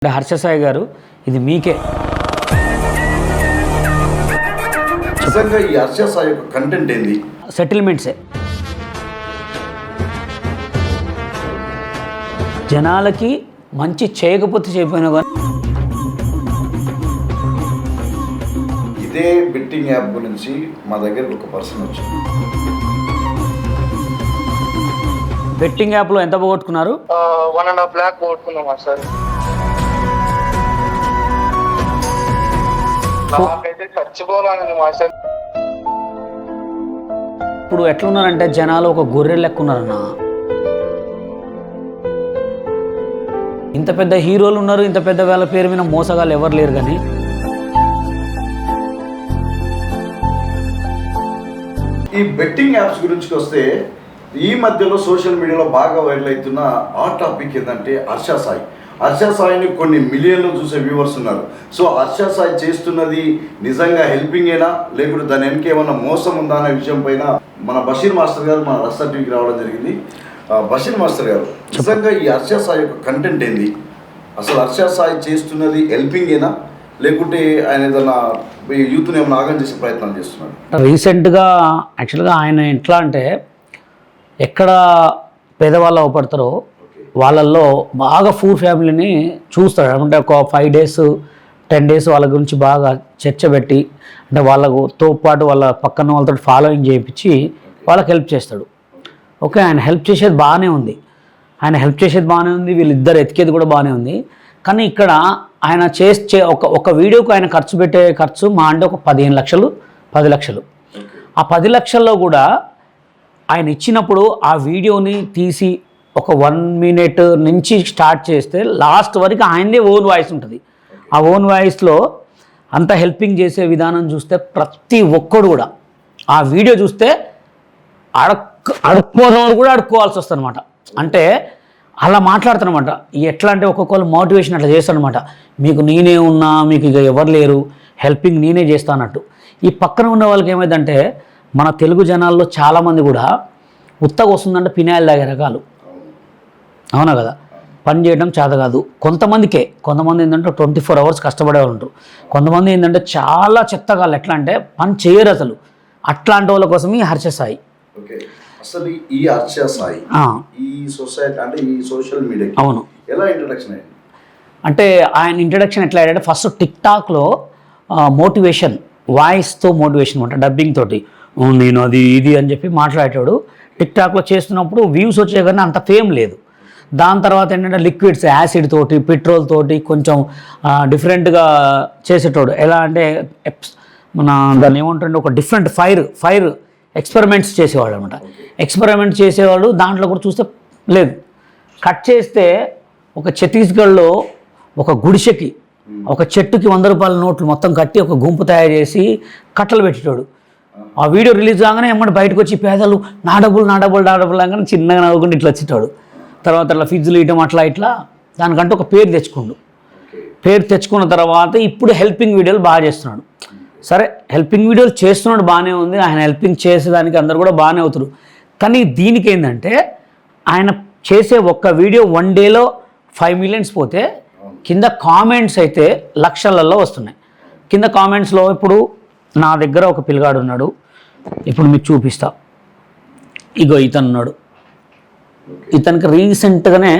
హర్ష సాయి గారు ఇది మీకే. నిజంగా ఈ హర్ష సాయి యొక్క కంటెంట్ ఏంది? సెటిల్మెంట్సే. జనాలకి మంచి చేయకపోతే చేయకపోయినా కానీ ఇదే బెట్టింగ్ యాప్ గురించి మా దగ్గర ఒక పర్సన్ వచ్చింది. బెట్టింగ్ యాప్లో ఎంత పోగొట్టుకున్నారు? 1.5 lakh పోగొట్టుకున్నామా సార్? నాకైతే చచ్చిపోవాలని మా సార్. ఇప్పుడు ఎట్లున్నారంటే జనాలు ఒక గొర్రె లెక్క ఉన్నారన్న. ఇంత పెద్ద హీరోలు ఉన్నారు, ఇంత పెద్ద వాళ్ళ పేరు మీద మోసగాళ్ళు ఎవరు లేరు. కానీ ఈ బెట్టింగ్ యాప్స్ గురించి వస్తే ఈ మధ్యలో సోషల్ మీడియాలో బాగా వైరల్ అవుతున్న ఆ టాపిక్ ఏంటంటే హర్ష సాయి. హర్ష సాయిని కొన్ని మిలియన్లు చూసే వ్యూవర్స్ ఉన్నారు. సో హర్ష సాయి చేస్తున్నది నిజంగా హెల్పింగేనా లేకుంటే దాని వెనక ఏమన్నా మోసం ఉందా అనే విషయం పైన మన బషీర్ మాస్టర్ గారు మన రస్తా టీవీకి రావడం జరిగింది. బషీర్ మాస్టర్ గారు, నిజంగా ఈ హర్ష సాయి యొక్క కంటెంట్ ఏంది? అసలు హర్ష సాయి చేస్తున్నది హెల్పింగేనా లేకుంటే ఆయన ఏదైనా యూత్ని ఏమైనా ఆగం చేసే ప్రయత్నాలు చేస్తున్నారు? రీసెంట్గా యాక్చువల్గా ఆయన ఎట్లా అంటే ఎక్కడ పేదవాళ్ళు అవపడతారో వాళ్ళల్లో బాగా పూర్ ఫ్యామిలీని చూస్తాడు. అంటే ఒక 5 days 10 days వాళ్ళ గురించి బాగా చర్చ పెట్టి, అంటే వాళ్ళతో పాటు వాళ్ళ పక్కన వాళ్ళతో ఫాలోయింగ్ చేయించి వాళ్ళకి హెల్ప్ చేస్తాడు. ఓకే, ఆయన హెల్ప్ చేసేది బాగానే ఉంది, వీళ్ళిద్దరు ఎతికేది కూడా బాగానే ఉంది. కానీ ఇక్కడ ఆయన ఒక వీడియోకు ఆయన ఖర్చు పెట్టే ఖర్చు మా అంటే ఒక 15 లక్షలు 10 లక్షలు. ఆ 10 లక్షల్లో కూడా ఆయన ఇచ్చినప్పుడు ఆ వీడియోని తీసి ఒక 1 minute నుంచి స్టార్ట్ చేస్తే లాస్ట్ వరకు ఆయనదే ఓన్ వాయిస్ ఉంటుంది. ఆ ఓన్ వాయిస్లో అంత హెల్పింగ్ చేసే విధానం చూస్తే ప్రతి ఒక్కడు కూడా ఆ వీడియో చూస్తే అడుక్కోనోడు కూడా అడుక్కోవాల్సి వస్తుంది అనమాట. అంటే అలా మాట్లాడుతానమాట. ఎట్లా అంటే ఒక్కొక్కరు మోటివేషన్ అట్లా చేస్తానమాట. మీకు నేనే ఉన్నా, మీకు ఇక ఎవరు లేరు, హెల్పింగ్ నేనే చేస్తానట్టు. ఈ పక్కన ఉన్న వాళ్ళకి ఏమైందంటే మన తెలుగు జనాల్లో చాలామంది కూడా ఉత్తగా వస్తుందంటే పినాయిల్ తాగే రకాలు. అవునా కదా? పని చేయడం చేత కాదు కొంతమంది ఏంటంటే 24 hours కష్టపడే వాళ్ళు ఉంటారు. కొంతమంది ఏంటంటే చాలా చెత్తగాళ్ళు, ఎట్లా అంటే పని చేయరు అసలు. అట్లాంటి వాళ్ళ కోసం ఈ హర్ష సాయి. అసలు ఈ హర్ష సాయి ఈ సొసైటీ అంటే ఈ సోషల్ మీడియా అవును ఎలా ఇంట్రడక్షన్ అయ్యింది? అంటే ఆయన ఇంట్రడక్షన్ ఎట్లా అయ్యాడంటే ఫస్ట్ టిక్టాక్లో మోటివేషన్ వాయిస్తో మోటివేషన్ అనమాట, డబ్బింగ్ తోటి నేను అది ఇది అని చెప్పి మాట్లాడేటాడు. టిక్టాక్లో చేస్తున్నప్పుడు వ్యూస్ వచ్చే కానీ అంత ఫేమ్ లేదు. దాని తర్వాత ఏంటంటే లిక్విడ్స్, యాసిడ్ తోటి, పెట్రోల్ తోటి కొంచెం డిఫరెంట్గా చేసేటోడు. ఎలా అంటే మన దాన్ని ఏమంటుండే ఒక డిఫరెంట్ ఫైర్ ఎక్స్పెరిమెంట్స్ చేసేవాడు అనమాట. ఎక్స్పెరిమెంట్ చేసేవాడు. దాంట్లో కూడా చూస్తే లేదు. కట్ చేస్తే ఒక ఛత్తీస్గఢ్లో ఒక గుడిసెకి ఒక చెట్టుకి 100 రూపాయల నోట్లు మొత్తం కట్టి ఒక గుంపు తయారు చేసి కట్టలు పెట్టేటోడు. ఆ వీడియో రిలీజ్ కాగానే ఎమ్మడి బయటకు వచ్చి పేదలు నా డబ్బులు అనగానే చిన్నగా నవ్వుకుంటూ ఇట్లా వచ్చేటాడు. తర్వాత అట్లా ఫీజులు ఇవ్వడం అట్లా దానికంటే ఒక పేరు తెచ్చుకున్న తర్వాత ఇప్పుడు హెల్పింగ్ వీడియోలు బాగా చేస్తున్నాడు. సరే, హెల్పింగ్ వీడియోలు చేస్తున్నాడు బాగానే ఉంది. ఆయన హెల్పింగ్ చేసేదానికి అందరు కూడా బాగానే అవుతారు. కానీ దీనికి ఏంటంటే ఆయన చేసే ఒక్క వీడియో 1 dayలో 5 million పోతే కింద కామెంట్స్ అయితే లక్షలలో వస్తున్నాయి. కింద కామెంట్స్లో ఇప్పుడు నా దగ్గర ఒక పిల్లగాడు ఉన్నాడు, ఇప్పుడు మీకు చూపిస్తా. ఇగో ఇతను ఉన్నాడు. ఇతనికి రీసెంట్గానే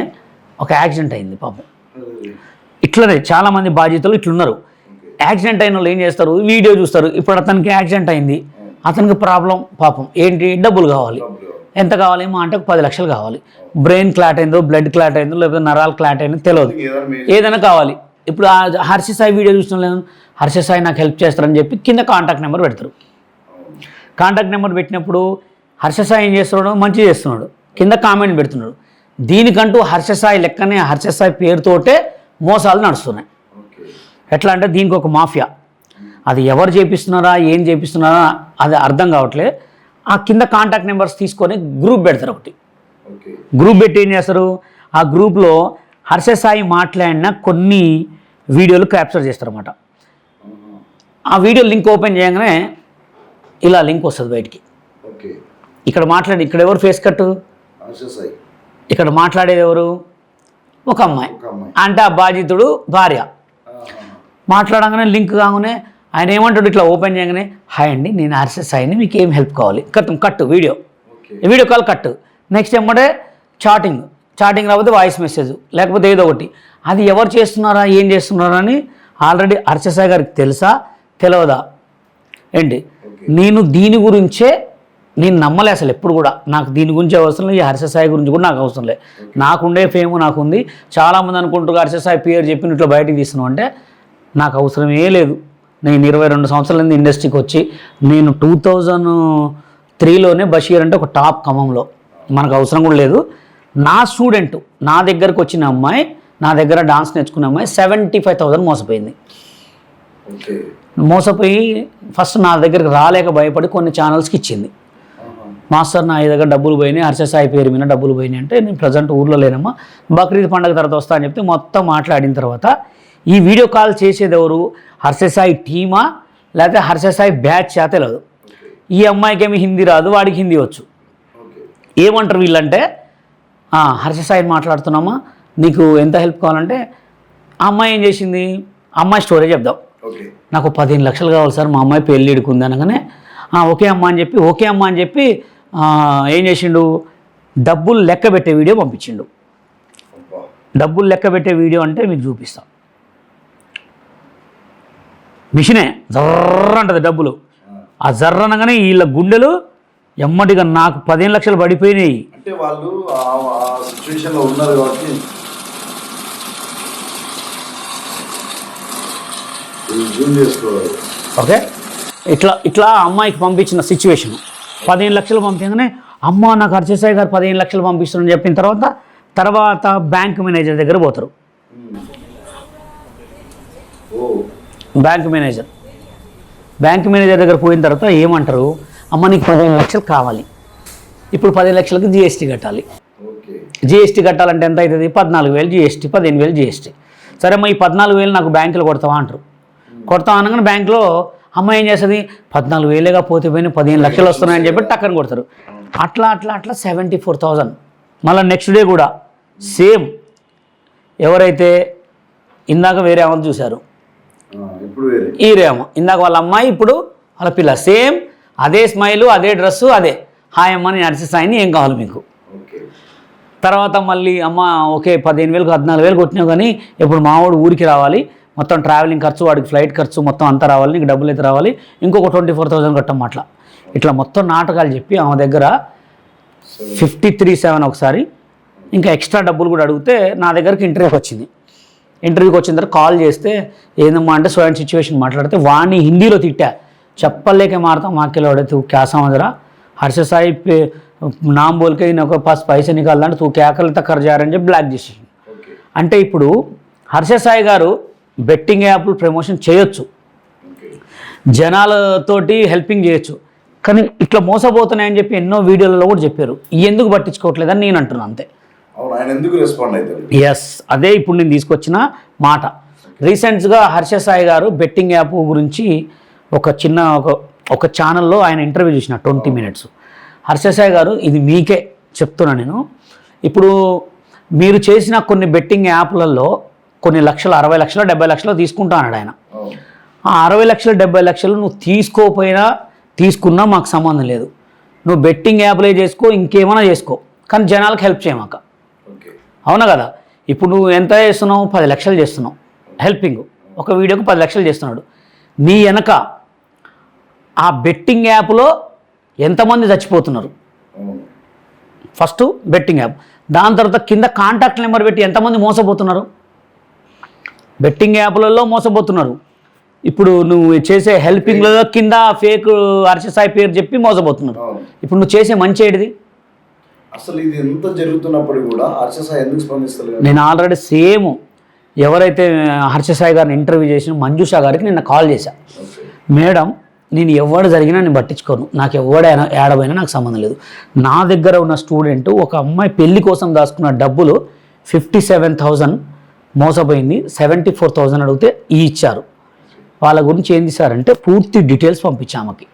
ఒక యాక్సిడెంట్ అయింది పాపం. ఇట్లనే చాలామంది బాధ్యతలు ఇట్లున్నారు. యాక్సిడెంట్ అయిన వాళ్ళు ఏం చేస్తారు, వీడియో చూస్తారు. ఇప్పుడు అతనికి యాక్సిడెంట్ అయింది, అతనికి ప్రాబ్లం పాపం ఏంటి, డబ్బులు కావాలి. ఎంత కావాలి మా అంటే 10 లక్షలు కావాలి. బ్రెయిన్ క్లాట్ అయిందో, బ్లడ్ క్లాట్ అయిందో, లేకపోతే నరాలు క్లాట్ అయిందో తెలియదు, ఏదైనా కావాలి. ఇప్పుడు ఆ హర్ష సాయి వీడియో చూసిన లేదు, హర్ష సాయి నాకు హెల్ప్ చేస్తారని చెప్పి కింద కాంటాక్ట్ నెంబర్ పెడతారు. కాంటాక్ట్ నెంబర్ పెట్టినప్పుడు హర్ష సాయి ఏం చేస్తున్నాడు, మంచి చేస్తున్నాడు, కింద కామెంట్ పెడుతున్నాడు. దీనికంటూ హర్ష సాయి లెక్కనే హర్ష సాయి పేరుతోటే మోసాలు నడుస్తున్నాయి. ఎట్లా అంటే దీనికి ఒక మాఫియా, అది ఎవరు చేపిస్తున్నారా ఏం చేపిస్తున్నారా అది అర్థం కావట్లేదు. ఆ కింద కాంటాక్ట్ నెంబర్స్ తీసుకొని గ్రూప్ పెడతారు. ఒకటి గ్రూప్ పెట్టి ఏం చేస్తారు, ఆ గ్రూప్లో హర్ష సాయి మాట్లాడిన కొన్ని వీడియోలు క్యాప్చర్ చేస్తారన్నమాట. ఆ వీడియో లింక్ ఓపెన్ చేయగానే ఇలా లింక్ వస్తుంది బయటికి. ఇక్కడ ఎవరు ఫేస్ కట్, ఇక్కడ మాట్లాడేది ఎవరు, ఒక అమ్మాయి. ఒక అమ్మాయి. అంటే ఆ బాధితుడు భార్య. మాట్లాడగానే లింక్ కాగానే ఆయన ఏమంటాడు, ఇట్లా ఓపెన్ చేయగానే హాయ్ అండి నేను ఆర్ఎస్ఎస్ సాయిని, మీకు ఏం హెల్ప్ కావాలి, కట్టు వీడియో కాల్ కట్టు. నెక్స్ట్ ఏమంటే చాటింగ్ రాకపోతే వాయిస్ మెసేజ్ లేకపోతే ఏదో ఒకటి. అది ఎవరు చేస్తున్నారా ఏం చేస్తున్నారా అని ఆల్రెడీ ఆర్ఎస్ఎస్ సాయి గారికి తెలుసా తెలియదా ఏంటి. నేను దీని గురించే నేను నమ్మలే అసలు ఎప్పుడు కూడా. నాకు దీని గురించి అవసరం లేదు, ఈ ఆర్ఎస్ఎస్ సాయి గురించి కూడా నాకు అవసరం లేదు. నాకుండే ఫేమ్ నాకుంది. చాలామంది అనుకుంటారు ఆర్ఎస్ఎస్ సాయి పేరు చెప్పి ఇట్లా బయటికి తీస్తున్నావు అంటే నాకు అవసరమే లేదు. నేను 22 సంవత్సరాల ఇండస్ట్రీకి వచ్చి నేను 2003లోనే బషీర్ అంటే ఒక టాప్ ఖమ్మంలో, మనకు అవసరం కూడా లేదు. నా స్టూడెంట్ నా దగ్గరకు వచ్చిన అమ్మాయి, నా దగ్గర డాన్స్ నేర్చుకున్న అమ్మాయి 75,000 మోసపోయింది. మోసపోయి ఫస్ట్ నా దగ్గరికి రాలేక భయపడి కొన్ని ఛానల్స్కి ఇచ్చింది. మాస్టర్ నా దగ్గర డబ్బులు పోయినాయి, ఆర్ఎస్ఎస్ సాయి పేరు మీద డబ్బులు పోయినాయి అంటే నేను ప్రజెంట్ ఊర్లో లేనమ్మా, బక్రీద్ పండుగ తర్వాత వస్తా అని చెప్తే మొత్తం మాట్లాడిన తర్వాత ఈ వీడియో కాల్ చేసేది ఎవరు, ఆర్ఎస్ఎస్ సాయి టీమా లేకపోతే ఆర్ఎస్ఎస్ సాయి బ్యాచ్ తెలియదు. ఈ అమ్మాయికి ఏమి హిందీ రాదు, వాడికి హిందీ వచ్చు. ఏమంటారు వీళ్ళంటే ఆర్ఎస్ఎస్ సాయిని మాట్లాడుతున్నామా, నీకు ఎంత హెల్ప్ కావాలంటే ఆ అమ్మాయి ఏం చేసింది, అమ్మాయి స్టోరీ చెప్దాం. నాకు 15 లక్షలు కావాలి సార్, మా అమ్మాయి పెళ్ళిడికి ఉంది అనగానే ఓకే అమ్మ అని చెప్పి ఏం చేసిండు, డబ్బులు లెక్క పెట్టే వీడియో పంపించిండు. డబ్బులు లెక్క పెట్టే వీడియో అంటే మీకు చూపిస్తాం. మిషనే జర్ర అంటది డబ్బులు. ఆ జర్ర అనగానే వీళ్ళ గుండెలు ఎమ్మటిగా నాకు 15 లక్షలు పడిపోయినాయి. అంటే వాళ్ళు ఆ సిచ్యువేషన్లో ఉన్నారు కాబట్టి ఓకే. ఇట్లా అమ్మాయికి పంపించిన సిచ్యువేషన్ 15 లక్షలు పంపించగానే అమ్మ నాకు ఆర్ఎస్ఎస్ సాయి గారు 15 లక్షలు పంపిస్తున్నారని చెప్పిన తర్వాత బ్యాంక్ మేనేజర్ దగ్గర పోతారు. బ్యాంక్ మేనేజర్ దగ్గర పోయిన తర్వాత ఏమంటారు, అమ్మ నీకు 15 లక్షలు కావాలి, ఇప్పుడు 10 లక్షలకు జిఎస్టీ కట్టాలి. జిఎస్టీ కట్టాలంటే ఎంత అవుతుంది, 14,000 జిఎస్టీ, 15,000 జిఎస్టీ. సరే అమ్మ ఈ 14,000 నాకు బ్యాంకులో కొడతావా అంటారు. కొడతాం అనగానే బ్యాంకులో అమ్మ ఏం చేస్తుంది, 14,000గా పోతే పోయిన 15 లక్షలు వస్తున్నాయని చెప్పి టక్కని కొడతారు. అట్లా 74,000. మళ్ళీ నెక్స్ట్ డే కూడా సేమ్ ఎవరైతే ఇందాక వేరే అమలు చూశారు ఈ రేమో, ఇందాక వాళ్ళ అమ్మాయి ఇప్పుడు వాళ్ళ పిల్ల సేమ్ అదే స్మైలు అదే డ్రెస్సు అదే హాయ్ అమ్మ నేను ఆర్ఎస్ఎస్ సాయిని ఏం కావాలి మీకు. తర్వాత మళ్ళీ అమ్మ ఓకే 15,000 14,000 కొట్టినావు కానీ ఇప్పుడు మావాడు ఊరికి రావాలి, మొత్తం ట్రావెలింగ్ ఖర్చు వాడికి ఫ్లైట్ ఖర్చు మొత్తం అంతా రావాలి, నీకు డబ్బులు అయితే రావాలి, ఇంకొక 24,000 కట్టం. ఇట్లా మొత్తం నాటకాలు చెప్పి ఆమె దగ్గర 53,700 ఒకసారి ఇంకా ఎక్స్ట్రా డబ్బులు కూడా అడిగితే నా దగ్గరికి ఇంటర్వ్యూకి వచ్చింది. ఇంటర్వ్యూకి వచ్చిన తర్వాత కాల్ చేస్తే ఏందమ్మా అంటే స్వయం సిచ్యువేషన్ మాట్లాడితే వాడిని హిందీలో తిట్టా, చెప్పలేకే మారతా మాకెళ్ళి వాడే తూ క్యా సమझ హర్ష సాయి నామ్ బోల్కే ఒక 5 పైసే నికాలంటే తూ క్యాకలు తక్కర జారని చెప్పి బ్లాక్ చేసేసి. అంటే ఇప్పుడు హర్ష సాయి గారు బెట్టింగ్ యాప్లు ప్రమోషన్ చేయొచ్చు, జనాలతోటి హెల్పింగ్ చేయొచ్చు, కానీ ఇట్లా మోసపోతున్నాయని చెప్పి ఎన్నో వీడియోలలో కూడా చెప్పారు. ఎందుకు పట్టించుకోవట్లేదని నేను అంటున్నాను అంతే. ఎస్, అదే ఇప్పుడు నేను తీసుకొచ్చిన మాట. రీసెంట్గా హర్ష సాయి గారు బెట్టింగ్ యాప్ గురించి ఒక ఛానల్లో ఆయన ఇంటర్వ్యూ చూసిన 20 minutes. హర్ష సాయి గారు ఇది మీకే చెప్తున్నా నేను, ఇప్పుడు మీరు చేసిన కొన్ని బెట్టింగ్ యాప్లలో కొన్ని లక్షలు 60 లక్షలు 70 లక్షలు తీసుకుంటా అన్నాడు ఆయన. ఆ 60 లక్షలు 70 లక్షలు నువ్వు తీసుకున్నా మాకు సంబంధం లేదు, నువ్వు బెట్టింగ్ యాప్లే చేసుకో ఇంకేమైనా చేసుకో, కానీ జనాలకు హెల్ప్ చేయమాక. అవునా కదా. ఇప్పుడు నువ్వు ఎంత చేస్తున్నావు, 10 లక్షలు చేస్తున్నావు హెల్పింగ్, ఒక వీడియోకి 10 లక్షలు చేస్తున్నాడు. నీ వెనక ఆ బెట్టింగ్ యాప్లో ఎంతమంది చచ్చిపోతున్నారు, ఫస్ట్ బెట్టింగ్ యాప్, దాని తర్వాత కింద కాంటాక్ట్ నెంబర్ పెట్టి ఎంతమంది మోసపోతున్నారు, బెట్టింగ్ యాప్లలో మోసపోతున్నారు. ఇప్పుడు నువ్వు చేసే హెల్పింగ్లలో కింద ఫేక్ ఆర్ఎస్ఎస్ సాయి పేరు చెప్పి మోసపోతున్నారు. ఇప్పుడు నువ్వు చేసే మంచి ఏంటిది, అసలు ఇది ఎంత జరుగుతున్నప్పుడు కూడా ఆర్ఎస్ఎస్ సాయి ఎందుకు స్పందిస్తలేదు? నేను ఆల్రెడీ సేమ్ ఎవరైతే హర్ష సాయి గారిని ఇంటర్వ్యూ చేసిన మంజుషా గారికి నిన్న కాల్ చేశా. మేడం నేను ఎవడు జరిగినా నేను పట్టించుకోను, నాకు ఎవడైనా ఏడబైనా నాకు సంబంధం లేదు. నా దగ్గర ఉన్న స్టూడెంట్ ఒక అమ్మాయి పెళ్లి కోసం దాచుకున్న డబ్బులు 57,000 మోసపోయింది, 74,000 అడిగితే ఇచ్చారు. వాళ్ళ గురించి ఏం చేశారంటే పూర్తి డీటెయిల్స్ పంపించామకి,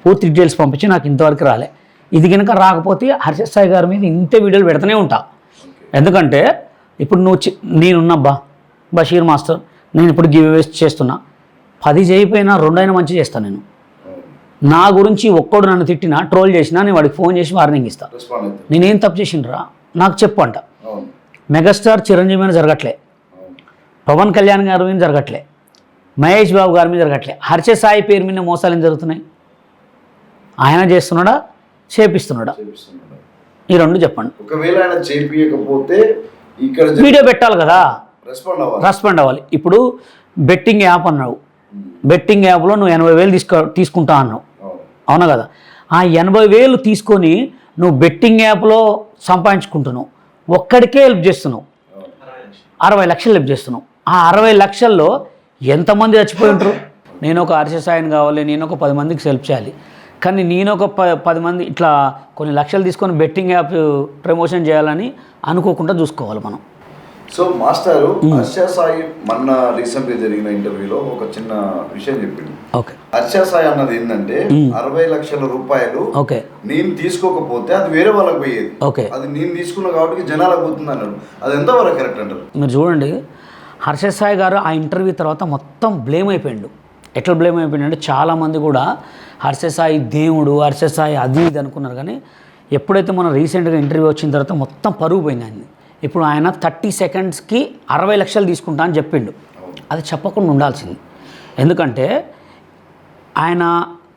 పూర్తి డీటెయిల్స్ పంపించి నాకు ఇంతవరకు రాలే. ఇది కనుక రాకపోతే హర్ష సాయి గారి మీద ఇంతే వీడియోలు పెడుతూనే ఉంటా. ఎందుకంటే ఇప్పుడు నేనున్నబ్బా బషీర్ మాస్టర్, నేను ఇప్పుడు గివ్ అవేస్ చేస్తున్నా, 10 చేయకపోయినా 2 అయినా మంచి చేస్తాను. నేను నా గురించి ఒక్కడు నన్ను తిట్టినా ట్రోల్ చేసినా నేను వాడికి ఫోన్ చేసి వార్నింగ్ ఇస్తా. నేనేం తప్పు చేసిండ్రా నాకు చెప్పు అంట. మెగాస్టార్ చిరంజీవి మీద జరగట్లే, పవన్ కళ్యాణ్ గారి మీద జరగట్లే, మహేష్ బాబు గారి మీద జరగట్లే, హర్ష సాయి పేరు మీద మోసాలు ఏం జరుగుతున్నాయి? ఆయన చేస్తున్నాడా, చేపిస్తున్నాడా? ఈ 2 చెప్పండి. ఒకవేళ ఆయన చేపియకపోతే ఇక్కడ వీడియో పెట్టాలి కదా, రెస్పాండ్ అవ్వాలి. ఇప్పుడు బెట్టింగ్ యాప్ అన్నావు, బెట్టింగ్ యాప్లో నువ్వు 80,000 తీసుకుంటా అన్నావు, అవునా కదా? ఆ 80,000 తీసుకొని నువ్వు బెట్టింగ్ యాప్లో సంపాదించుకుంటున్నావు, ఒక్కడికే హెల్ప్ చేస్తున్నావు, 60 లక్షలు హెల్ప్ చేస్తున్నావు. ఆ 60 లక్షల్లో ఎంతమంది చచ్చిపోయి ఉంటారు? నేను ఒక హర్ష సాయిని కావాలి, నేను ఒక 10 మందికి హెల్ప్ చేయాలి, కానీ నేను ఒక 10 మంది ఇట్లా కొన్ని లక్షలు తీసుకొని బెట్టింగ్ యాప్ ప్రమోషన్ చేయాలని అనుకోకుండా చూసుకోవాలి మనం. సో మాస్టారు, హర్ష సాయి మొన్న రీసెంట్గా జరిగిన ఇంటర్వ్యూలో ఒక చిన్న విషయం చెప్పింది. ఓకే, హర్ష సాయి అన్నది ఏంటంటే 60 లక్షల రూపాయలు ఓకే నేను తీసుకోకపోతే అది వేరే వాళ్ళకి పోయేది, ఓకే అది నేను తీసుకున్నా కాబట్టి జనాలకు పోతుంది అన్నారు. అది ఎంతవరకు కరెక్ట్ అంటారు? మీరు చూడండి, హర్ష సాయి గారు ఆ ఇంటర్వ్యూ తర్వాత మొత్తం బ్లేమ్ అయిపోయిండు. ఎట్లా బ్లేమ్ అయిపోయిందంటే చాలామంది కూడా హర్ష సాయి దేవుడు, హర్ష సాయి అది ఇది అనుకున్నారు. కానీ ఎప్పుడైతే మనం రీసెంట్గా ఇంటర్వ్యూ వచ్చిన తర్వాత మొత్తం పరుగు పోయింది ఆయన. ఇప్పుడు ఆయన 30 సెకండ్స్కి 60 లక్షలు తీసుకుంటా అని చెప్పిండు. అది చెప్పకుండా ఉండాల్సింది. ఎందుకంటే ఆయన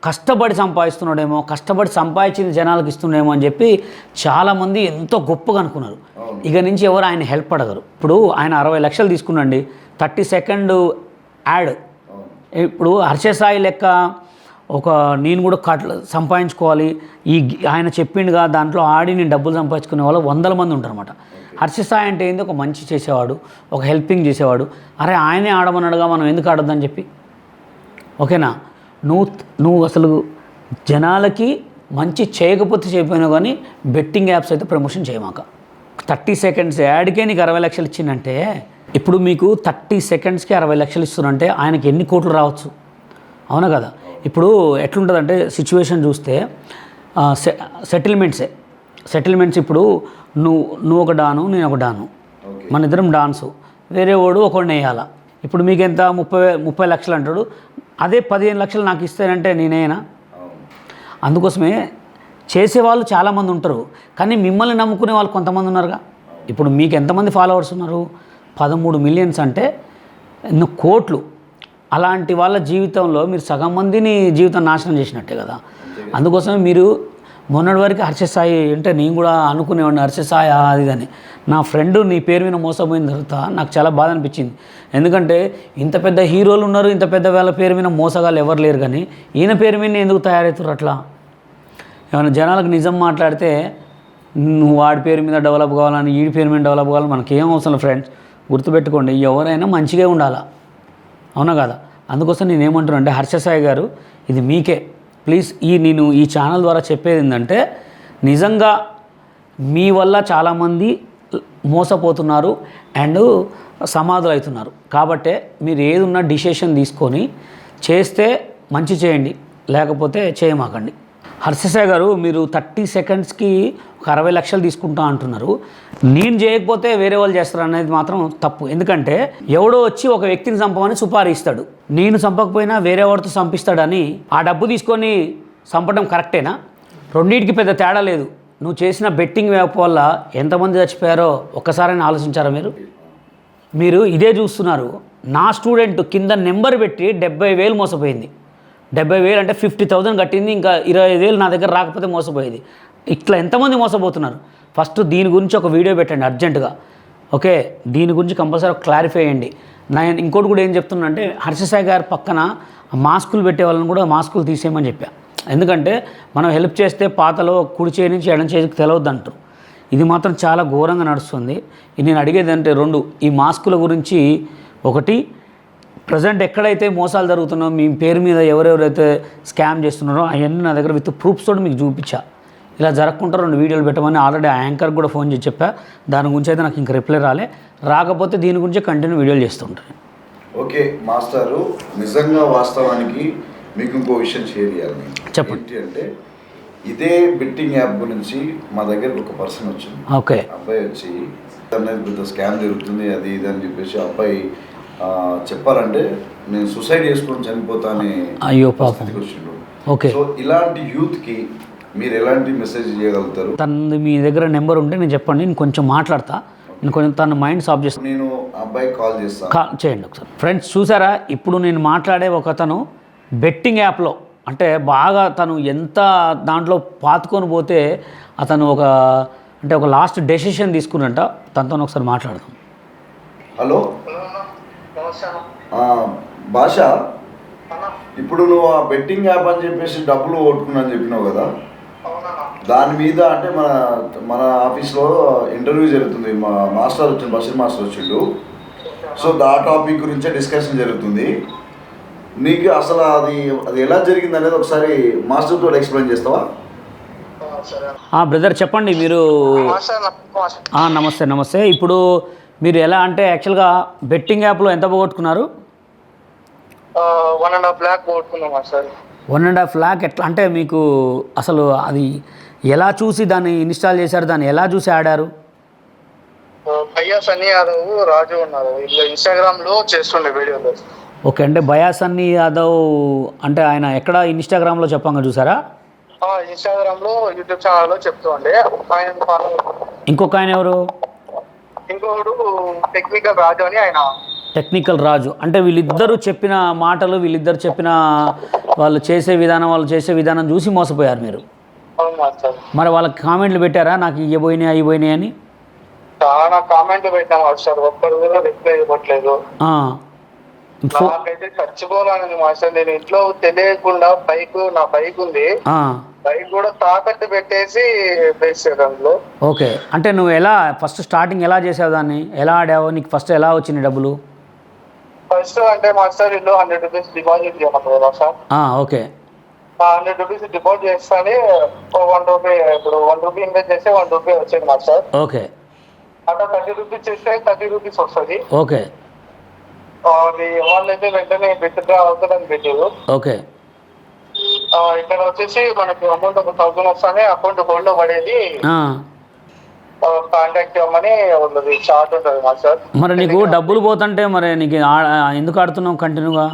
కష్టపడి సంపాదిస్తున్నాడేమో, కష్టపడి సంపాదించింది జనాలకు ఇస్తున్నాడేమో అని చెప్పి చాలామంది ఎంతో గొప్పగా అనుకున్నారు. ఇక నుంచి ఎవరు ఆయన హెల్ప్ అడగరు. ఇప్పుడు ఆయన 60 లక్షలు తీసుకున్నాండి, 30 సెకండ్ యాడ్. ఇప్పుడు హర్ష సాయి లెక్క ఒక నేను కూడా సంపాదించుకోవాలి, ఆయన చెప్పిండుగా దాంట్లో ఆడి నేను డబ్బులు సంపాదించుకునే వాళ్ళు 100 మంది ఉంటారు అన్నమాట. హర్ష సాయి అంటే ఏంది, ఒక మంచి చేసేవాడు, ఒక హెల్పింగ్ చేసేవాడు. అరే ఆయనే ఆడమన్నాడుగా, మనం ఎందుకు ఆడొద్దని చెప్పి. ఓకేనా? నువ్వు అసలు జనాలకి మంచి చేయకపోతే చేయకపోయినా కానీ బెట్టింగ్ యాప్స్ అయితే ప్రమోషన్ చేయమాక. 30 సెకండ్స్ యాడ్కే నీకు 60 లక్షలు ఇచ్చిందంటే, ఇప్పుడు మీకు 30 సెకండ్స్కి 60 లక్షలు ఇస్తున్నంటే ఆయనకి ఎన్ని కోట్లు రావచ్చు, అవునా కదా? ఇప్పుడు ఎట్లుంటుందంటే సిచ్యువేషన్ చూస్తే సెటిల్మెంట్స్ ఇప్పుడు నువ్వు ఒక డాను, నేను ఒక డాను, మన ఇద్దరం డాన్సు, వేరే వాడు ఒకడిని వేయాల. ఇప్పుడు మీకు ఎంత 30 లక్షలు అంటాడు, అదే 15 లక్షలు నాకు ఇస్తానంటే నేనేనా? అందుకోసమే చేసేవాళ్ళు చాలామంది ఉంటారు, కానీ మిమ్మల్ని నమ్ముకునే వాళ్ళు కొంతమంది ఉన్నారుగా. ఇప్పుడు మీకు ఎంతమంది ఫాలోవర్స్ ఉన్నారు? 13 మిలియన్స్ అంటే ఎన్నో కోట్లు. అలాంటి వాళ్ళ జీవితంలో మీరు సగం మందిని జీవితం నాశనం చేసినట్టే కదా. అందుకోసమే మీరు మొన్నటి వరకు హర్ష సాయి అంటే నేను కూడా అనుకునేవాడిని, హర్ష సాయి అది కానీ. నా ఫ్రెండ్ నీ పేరు మీద మోసపోయిన తర్వాత నాకు చాలా బాధ అనిపించింది. ఎందుకంటే ఇంత పెద్ద హీరోలు ఉన్నారు, ఇంత పెద్ద వాళ్ళ పేరు మీద మోసగాళ్ళు ఎవరు లేరు, కానీ ఈయన పేరు మీద ఎందుకు తయారవుతారు అట్లా? ఏమైనా జనాలకు నిజం మాట్లాడితే నువ్వు వాడి పేరు మీద డెవలప్ కావాలని, వీడి పేరు మీద డెవలప్ కావాలని మనకేం అవసరం ఫ్రెండ్స్. గుర్తుపెట్టుకోండి, ఎవరైనా మంచిగా ఉండాలా, అవునా కదా? అందుకోసం నేను ఏమంటున్నా అంటే, హర్ష సాయి గారు ఇది మీకే ప్లీజ్. నేను ఈ ఛానల్ ద్వారా చెప్పేది ఏంటంటే, నిజంగా మీ వల్ల చాలామంది మోసపోతున్నారు అండ్ సమాధులు అవుతున్నారు. కాబట్టే మీరు ఏదున్నా డిసిషన్ తీసుకొని చేస్తే మంచి చేయండి, లేకపోతే చేయమాకండి. హర్ష సాయి గారు మీరు 30 సెకండ్స్కి ఒక 60 లక్షలు తీసుకుంటా అంటున్నారు. నేను చేయకపోతే వేరే వాళ్ళు చేస్తారు అనేది మాత్రం తప్పు. ఎందుకంటే ఎవడో వచ్చి ఒక వ్యక్తిని చంపమని సుపారీ ఇస్తాడు, నేను చంపకపోయినా వేరే వాడితో చంపిస్తాడని ఆ డబ్బు తీసుకొని చంపడం కరెక్టేనా? రెండింటికి పెద్ద తేడా లేదు. నువ్వు చేసిన బెట్టింగ్ యాప్ వల్ల ఎంతమంది చచ్చిపోయారో ఒక్కసారైనా ఆలోచించారా మీరు ఇదే చూస్తున్నారు. నా స్టూడెంట్ కింద నెంబర్ పెట్టి 70,000 మోసపోయింది. 70,000 అంటే 50,000 కట్టింది, ఇంకా 25,000 నా దగ్గర రాకపోతే మోసపోయేది. ఇట్లా ఎంతమంది మోసపోతున్నారు? ఫస్ట్ దీని గురించి ఒక వీడియో పెట్టండి అర్జెంటుగా. ఓకే, దీని గురించి కంపల్సరీ క్లారిఫై చేయండి. నేను ఇంకోటి కూడా ఏం చెప్తున్నా అంటే, హర్ష సాయి గారి పక్కన మాస్కులు పెట్టే వాళ్ళని కూడా మాస్కులు తీసేయమని చెప్పా. ఎందుకంటే మనం హెల్ప్ చేస్తే పాతలో కుడి చేయి నుంచి ఎడం చేతికి తెలవద్దు అంటారు. ఇది మాత్రం చాలా ఘోరంగా నడుస్తుంది. నేను అడిగేది అంటే 2, ఈ మాస్కుల గురించి. ఒకటి, ప్రజెంట్ ఎక్కడైతే మోసాలు జరుగుతున్నాయో మీ పేరు మీద ఎవరెవరైతే స్కామ్ చేస్తున్నారో అవన్నీ నా దగ్గర విత్ ప్రూఫ్స్ తోటి మీకు చూపించా. ఇలా జరగకుండా 2 వీడియోలు పెట్టమని ఆల్రెడీ ఆ యాంకర్ కూడా ఫోన్ చేసి చెప్పా. దాని గురించి అయితే నాకు ఇంక రిప్లై రాకపోతే దీని గురించి కంటిన్యూ వీడియోలు చేస్తుంటాను. ఓకే మాస్టారు, నిజంగా వాస్తవానికి మీకు ఇంకో విషయం షేర్ చేయాలి. చెప్పండి. అంటే ఇదే బెట్టింగ్ యాప్ గురించి మా దగ్గర ఒక పర్సన్ వచ్చింది. ఓకే, అబ్బాయి వచ్చి అనేది పెద్ద స్కామ్ జరుగుతుంది అది ఇది అని చెప్పేసి అబ్బాయి చెప్పాలంటే నేను సూసైడ్ చేసుకొని చనిపోతా అని అయ్యో పాపం. వచ్చిండు. ఓకే, సో ఇలాంటి యూత్కి మీరు ఎలాంటి మెసేజ్ చేయగలుగుతారు? తనది మీ దగ్గర నెంబర్ ఉంటే నేను చెప్పండి, నేను కొంచెం మాట్లాడతా, నేను కొంచెం తన మైండ్ సాఫ్ చేస్తాను. నేను అబ్బాయి కాల్ చేస్తాను. చేయండి ఒకసారి. ఫ్రెండ్స్ చూసారా, ఇప్పుడు నేను మాట్లాడే ఒక అతను బెట్టింగ్ యాప్లో అంటే బాగా తను ఎంత దాంట్లో పాతుకొని పోతే అతను ఒక లాస్ట్ డెసిషన్ తీసుకున్నట్ట. తనతో ఒకసారి మాట్లాడదాం. హలో భాష, ఇప్పుడు నువ్వు ఆ బెట్టింగ్ యాప్ అని చెప్పేసి డబ్బులు కొట్టుకున్నా అని చెప్పినావు కదా, దాని మీద అంటే మన ఆఫీస్లో ఇంటర్వ్యూ జరుగుతుంది. మా మాస్టర్ వచ్చిండు, బషీర్ మాస్టర్ వచ్చిండు. సో ఆ టాపిక్ గురించే డిస్కషన్ జరుగుతుంది. నీకు అసలు అది ఎలా జరిగింది అనేది ఒకసారి మాస్టర్తో ఎక్స్ప్లెయిన్ చేస్తావా? బ్రదర్ చెప్పండి. మీరు నమస్తే. ఇప్పుడు మీరు ఎలా అంటే యాక్చువల్గా బెట్టింగ్ యాప్లో ఎంత పోగొట్టుకున్నారు? 1.5 lakh పోగొట్టుకున్నాం సార్. 1.5 lakh ఎట్లా అంటే మీకు అసలు అది ఎలా చూసి దాన్ని ఇన్స్టాల్ చేశారు, దాన్ని ఎలా చూసి ఆడారు? భయ్యా సన్నీ యాదవ్ రాజు ఉన్నారు, ఇట్లా ఇన్స్టాగ్రామ్లో చేస్తుండే వీడియోలు. ఓకే, అంటే భయా సన్నీ యాదవ్ అంటే ఆయన ఎక్కడ ఇన్స్టాగ్రామ్లో చెప్పంగా చూసారా? ఇన్స్టాగ్రామ్లో యూట్యూబ్ ఛానల్లో చెప్తుండే. ఆయన ఇంకొక ఆయన ఎవరు? ఇంకొకడు టెక్నికల్ రాజు అని ఆయన. టెక్నికల్ రాజు అంటే వీళ్ళిద్దరూ చెప్పిన మాటలు, వీళ్ళిద్దరు చెప్పిన వాళ్ళు చేసే విధానం చూసి మోసపోయారు మీరు. మరి వాళ్ళకి కామెంట్లు పెట్టారా, నాకు ఇవ్వబోయినాయి అని? చాలా కామెంట్లు పెట్టాము సార్, ఒక్కరు కూడా రిప్లై ఇవ్వట్లేదు. నాకైతే చచ్చిపోవాలని మాస్టర్. నేను ఇంట్లో తెలియకుండా నా బైక్ ఉంది, బైక్ కూడా తాకట్టు పెట్టేసి వేసేదాంట్లో. ఓకే, అంటే నువ్వు ఎలా ఫస్ట్ స్టార్టింగ్ ఎలా చేసావు, దాన్ని ఎలా ఆడావు, నీకు ఫస్ట్ ఎలా వచ్చింది డబ్బులు? ఫస్ట్ అంటే మాస్టర్ ఇల్లు 100 రూపీస్ డిపాజిట్ చేయమన్నారు కదా సార్. ఓకే, 100 రూపీస్ డిపాజిట్ చేస్తానే 1 రూపీ, ఇప్పుడు 1 రూపీ ఇన్వెస్ట్ చేస్తే 1 రూపీ వచ్చేది మాస్టర్. ఓకే, అట్లా 30 రూపీస్ చేస్తే 30 రూపీస్ వస్తుంది. ఓకే, అది వాళ్ళైతే వెంటనే విత్డ్రా అవుతుందని పెట్టారు. ఓకే, ఇక్కడ వచ్చేసి మనకి అమౌంట్ 1000 వస్తానే అకౌంట్ హోల్డ్ లో పడేది, కాంటాక్ట్ ఇవ్వమని ఉన్నది చార్ట్ ఉంటుంది మాస్టర్. మరి నీకు డబ్బులు పోతుంటే మరి నీకు ఎందుకు ఆడుతున్నావు కంటిన్యూగా?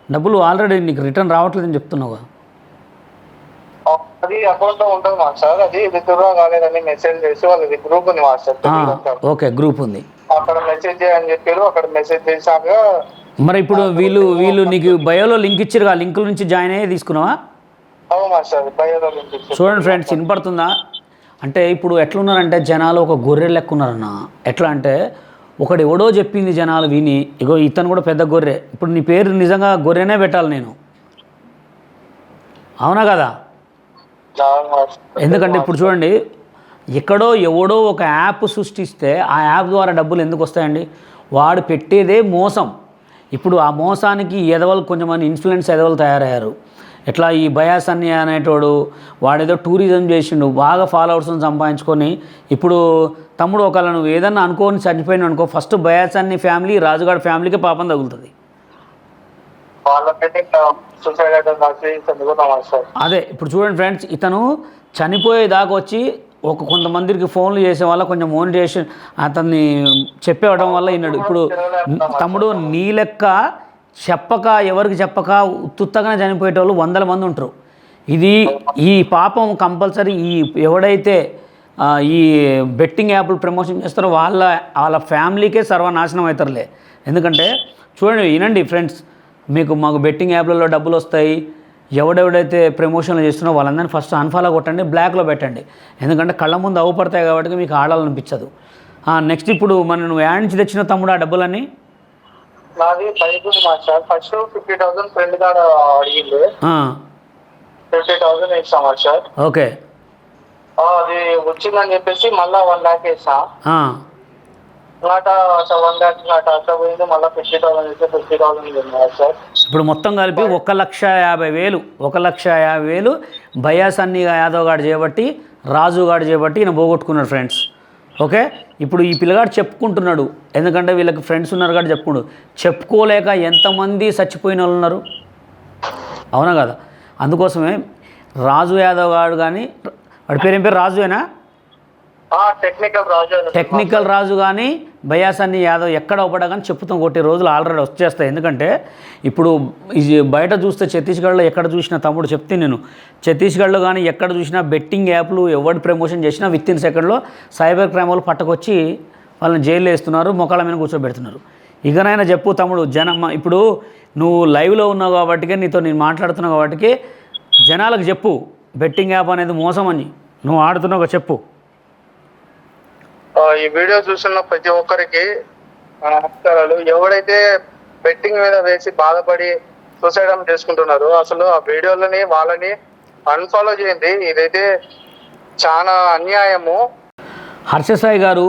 డబ్బులు ఆల్రెడీ నీకు రిటర్న్ రావట్లేదని చెప్తున్నావుగా. అది అకౌంట్ లో ఉంటుంది మాస్టర్, అది విత్డ్రా కాలేదని మెసేజ్ చేసి వాళ్ళది గ్రూప్ ఉంది మాస్టర్. ఓకే, గ్రూప్ ఉంది, అక్కడ మెసేజ్ చేయని చెప్పారు. అక్కడ మెసేజ్ చేశాక మరి ఇప్పుడు వీళ్ళు నీకు బయోలో లింక్ ఇచ్చారు, ఆ లింక్ నుంచి జాయిన్ అయ్యి తీసుకున్నావా? అవును మాస్టర్, బయోలో లింక్ ఇచ్చారు. చూడండి ఫ్రెండ్స్, వినపడుతుందా? అంటే ఇప్పుడు ఎట్లున్నారంటే జనాలు ఒక గొర్రె లెక్క ఉన్నారన్న. ఎట్లా అంటే ఒకడు ఎవడో చెప్పింది జనాలు విని, ఇగో ఇతను కూడా పెద్ద గొర్రె, ఇప్పుడు నీ పేరు నిజంగా గొర్రెనే పెట్టాలి నేను, అవునా కదా? ఎందుకంటే ఇప్పుడు చూడండి, ఎక్కడో ఎవడో ఒక యాప్ సృష్టిస్తే ఆ యాప్ ద్వారా డబ్బులు ఎందుకు వస్తాయండి? వాడు పెట్టేదే మోసం. ఇప్పుడు ఆ మోసానికి ఎదవలు కొంచెంమంది ఇన్ఫ్లుయెన్స్ ఎదవలు తయారయ్యారు. ఎట్లా ఈ బయాస్ అన్ని అనేటోడు వాడేదో టూరిజం చేసిండు, బాగా ఫాలోవర్స్ని సంపాదించుకొని ఇప్పుడు తమ్ముడు ఒకవేళ నువ్వు ఏదన్నా అనుకోని చనిపోయిన అనుకో, ఫస్ట్ బయాస్ అన్ని ఫ్యామిలీ, రాజుగాడి ఫ్యామిలీకి పాపం తగులుతుంది. అదే ఇప్పుడు చూడండి ఫ్రెండ్స్, ఇతను చనిపోయేదాకా వచ్చి కొంతమందికి ఫోన్లు చేసే వల్ల కొంచెం మోనిటైజేషన్ అతన్ని చెప్పేవడం వల్ల విన్నాడు. ఇప్పుడు తమ్ముడు నీ లెక్క ఎవరికి చెప్పక ఉత్తుత్తగానే చనిపోయేటోళ్ళు 100 మంది ఉంటారు. ఈ పాపం కంపల్సరీ ఎవడైతే ఈ బెట్టింగ్ యాప్లు ప్రమోషన్ చేస్తారో వాళ్ళ ఫ్యామిలీకే సర్వనాశనం అవుతారులే. ఎందుకంటే చూడండి, వినండి ఫ్రెండ్స్, మాకు బెట్టింగ్ యాప్లలో డబ్బులు వస్తాయి, ఎవడెవడైతే ప్రమోషన్లు చేస్తున్నారో వాళ్ళందరినీ ఫస్ట్ అన్ఫాలో కొట్టండి, బ్లాక్లో పెట్టండి. ఎందుకంటే కళ్ళ ముందు అవుపడతాయి కాబట్టి మీకు ఆడాలనిపించదు. నెక్స్ట్ ఇప్పుడు నువ్వు యాడ్ నుంచి తెచ్చిన తమ్ముడు ఆ డబ్బులన్నీ? నాది బైక్ మాస్టర్, ఫస్ట్ 50,000 ఫ్రెండ్ గారు అడిగింది, 50,000 ఇస్తాం మాస్టర్. ఓకే, అది వచ్చిందని చెప్పేసి మళ్ళా 1 lakh వేసా. పోయింది, మళ్ళీ 50,000 ఇస్తే 50,000 సార్. ఇప్పుడు మొత్తం కలిపి 1,50,000 1,50,000 బయాస్ అన్ని యాదవ్ గారు చేయబట్టి, రాజు గారు చేయబట్టి ఈయన పోగొట్టుకున్నాడు ఫ్రెండ్స్. ఓకే, ఇప్పుడు ఈ పిల్లగాడు చెప్పుకుంటున్నాడు, ఎందుకంటే వీళ్ళకి ఫ్రెండ్స్ ఉన్నారు కాబట్టి చెప్పుకోలేక ఎంతమంది చచ్చిపోయిన వాళ్ళు ఉన్నారు, అవునా కదా? అందుకోసమే రాజు యాదవ్ గారు కానీ, వాడి పేరు ఏం పేరు? రాజువేనా? టెక్నికల్ రాజు కానీ బయాసన్ని యాదవ్ ఎక్కడ అవ్వడా కానీ చెప్పుతాం కొట్టే రోజులు ఆల్రెడీ వచ్చేస్తాయి. ఎందుకంటే ఇప్పుడు ఇది బయట చూస్తే ఛత్తీస్గఢ్లో ఎక్కడ చూసినా తమ్ముడు చెప్తే నేను ఛత్తీస్గఢ్లో కానీ ఎక్కడ చూసినా బెట్టింగ్ యాప్లు ఎవరు ప్రమోషన్ చేసినా విత్ ఇన్ సెకండ్లో సైబర్ క్రైమ్ వాళ్ళు పట్టుకొచ్చి వాళ్ళని జైల్లో వేస్తున్నారు, మొక్కల మీద కూర్చోబెడుతున్నారు. ఇకనైనా చెప్పు తమ్ముడు, జనం ఇప్పుడు నువ్వు లైవ్లో ఉన్నావు కాబట్టి నీతో నేను మాట్లాడుతున్నావు కాబట్టి జనాలకు చెప్పు బెట్టింగ్ యాప్ అనేది మోసం అని నువ్వు ఆడుతున్నావు చెప్పు. ఈ వీడియో చూస్తున్న ప్రతి ఒక్కరికి నమస్కారాలు. ఎవరైతే బెట్టింగ్ మీద వేసి బాధపడి సూసైడ్ చేసుకుంటున్నారో అసలు ఆ వీడియోలని వాళ్ళని అన్ఫాలో చేయండి. ఇదైతే చాలా అన్యాయము. హర్షసాయి గారు,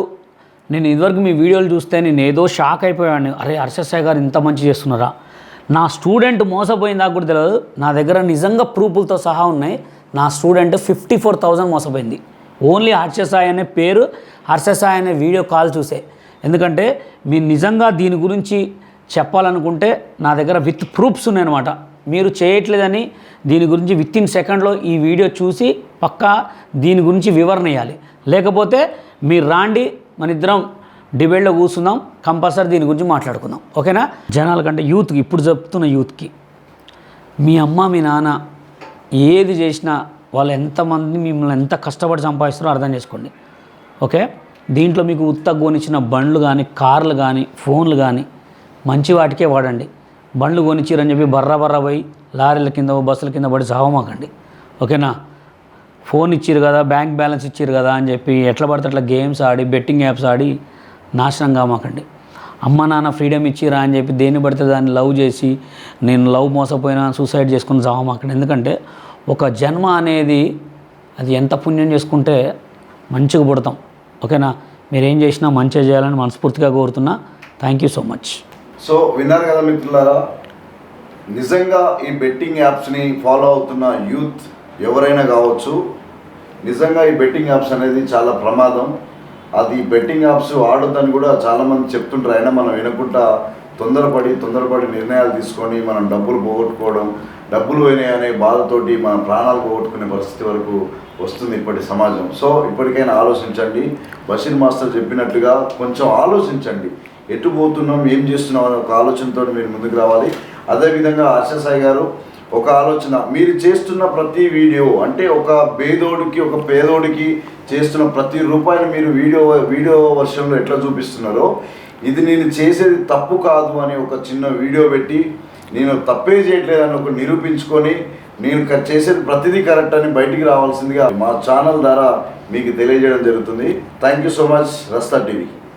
నేను ఇదివరకు మీ వీడియోలు చూస్తే నేను ఏదో షాక్ అయిపోయాను. అరే హర్షసాయి గారు ఇంత మంచి చేస్తున్నారా, నా స్టూడెంట్ మోసపోయిందా కూడా తెలియదు. నా దగ్గర నిజంగా ప్రూఫ్లతో సహా ఉన్నాయి. నా స్టూడెంట్ 54,000 మోసపోయింది. ఓన్లీ హర్షసాయి అనే పేరు, హర్షసాయి అనే వీడియో కాల్ చూసే. ఎందుకంటే మీరు నిజంగా దీని గురించి చెప్పాలనుకుంటే నా దగ్గర విత్ ప్రూఫ్స్ ఉన్నాయన్నమాట. మీరు చేయట్లేదని దీని గురించి విత్ ఇన్ సెకండ్లో ఈ వీడియో చూసి పక్కా దీని గురించి వివరణ ఇవ్వాలి. లేకపోతే మీరు రాండి, మన ఇద్దరం డిబేట్లో కూర్చుందాం, కంపల్సరీ దీని గురించి మాట్లాడుకుందాం. ఓకేనా? జనాల కంటే యూత్కి, ఇప్పుడు చెప్తున్న యూత్కి, మీ అమ్మ మీ నాన్న ఏది చేసినా వాళ్ళు ఎంతమంది మిమ్మల్ని ఎంత కష్టపడి సంపాదిస్తారో అర్థం చేసుకోండి. ఓకే? దీంట్లో మీకు కొనిచ్చిన బండ్లు కానీ, కార్లు కానీ, ఫోన్లు కానీ మంచి వాటికే వాడండి. బండ్లు కొనిచ్చిరని చెప్పి బర్రా పోయి లారీల కింద బస్సుల కింద పడి సావమాకండి. ఓకేనా? ఫోన్ ఇచ్చిరు కదా, బ్యాంక్ బ్యాలెన్స్ ఇచ్చిరు కదా అని చెప్పి ఎట్లా పడితే అట్లా గేమ్స్ ఆడి, బెట్టింగ్ యాప్స్ ఆడి నాశనం కామాకండి. అమ్మ నాన్న ఫ్రీడమ్ ఇచ్చిరా అని చెప్పి దేన్ని పడితే దాన్ని లవ్ చేసి నేను లవ్ మోసపోయినా సూసైడ్ చేసుకుని చావమాకండి. ఎందుకంటే ఒక జన్మ అనేది అది ఎంత పుణ్యం చేసుకుంటే మంచిగా పుడతాం. ఓకేనా? మీరేం చేసినా మంచిగా చేయాలని మనస్ఫూర్తిగా కోరుతున్నా. Thank you so much. So విన్నారు కదా మిత్రులారా, నిజంగా ఈ బెట్టింగ్ యాప్స్ని ఫాలో అవుతున్న యూత్ ఎవరైనా కావచ్చు, నిజంగా ఈ బెట్టింగ్ యాప్స్ అనేది చాలా ప్రమాదం. అది బెట్టింగ్ యాప్స్ ఆడొద్దని కూడా చాలామంది చెప్తుంటారు. అయినా మనం వినకుండా తొందరపడి నిర్ణయాలు తీసుకొని మనం డబ్బులు పోగొట్టుకోవడం, డబ్బులు పోయినాయి అనే బాధతోటి మన ప్రాణాలు పోగొట్టుకునే పరిస్థితి వరకు వస్తుంది ఇప్పటి సమాజం. సో ఇప్పటికైనా ఆలోచించండి. బషీర్ మాస్టర్ చెప్పినట్లుగా కొంచెం ఆలోచించండి. ఎటు పోతున్నాం, ఏం చేస్తున్నాం అనే ఒక ఆలోచనతో మీరు ముందుకు రావాలి. అదేవిధంగా హర్షసాయి గారు ఒక ఆలోచన, మీరు చేస్తున్న ప్రతి వీడియో అంటే ఒక పేదోడికి ఒక పేదోడికి చేస్తున్న ప్రతి రూపాయిని మీరు వీడియో వర్షన్లో ఎట్లా చూపిస్తున్నారో, ఇది నేను చేసేది తప్పు కాదు అని ఒక చిన్న వీడియో పెట్టి నేను తప్పే చేయట్లేదని ఒక నిరూపించుకొని నేను చేసేది ప్రతిదీ కరెక్ట్ అని బయటికి రావాల్సిందిగా మా ఛానల్ ద్వారా మీకు తెలియజేయడం జరుగుతుంది. Thank you so much. Rasta TV.